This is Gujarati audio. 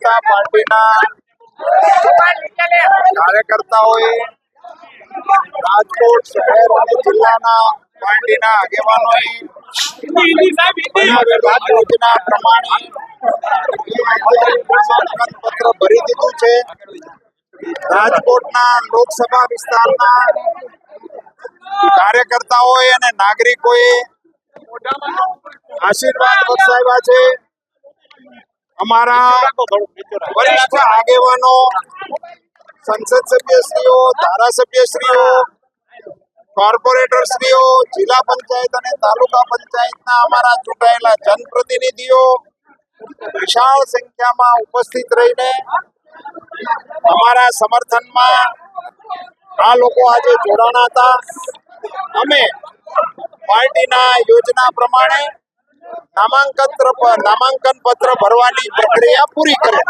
જનતા પાર્ટીના કાર્યકર્તાઓએ રાજકોટ શહેર અને જિલ્લાના પાર્ટીના આગેવાનોએ યોજના પ્રમાણે પત્ર ભરી દીધું છે. રાજકોટના લોકસભા વિસ્તારના કાર્યકર્તાઓએ અને નાગરિકોએ આશીર્વાદ વરસાવ્યા છે. અમારા વરિષ્ઠ આગેવાનો, સંસદ સભ્યશ્રીઓ, ધારાસભ્યશ્રીઓ, કોર્પોરેટરશ્રીઓ, જિલ્લા પંચાયત અને તાલુકા પંચાયતના અમારા ચૂંટાયેલા જનપ્રતિનિધિઓ વિશાળ સંખ્યામાં ઉપસ્થિત રહીને અમારા સમર્થનમાં આ લોકો આજે જોડાણા હતા. અમે પાર્ટીના યોજના પ્રમાણે નામાંકન પત્ર ભરવાની પ્રક્રિયા પૂરી કરી.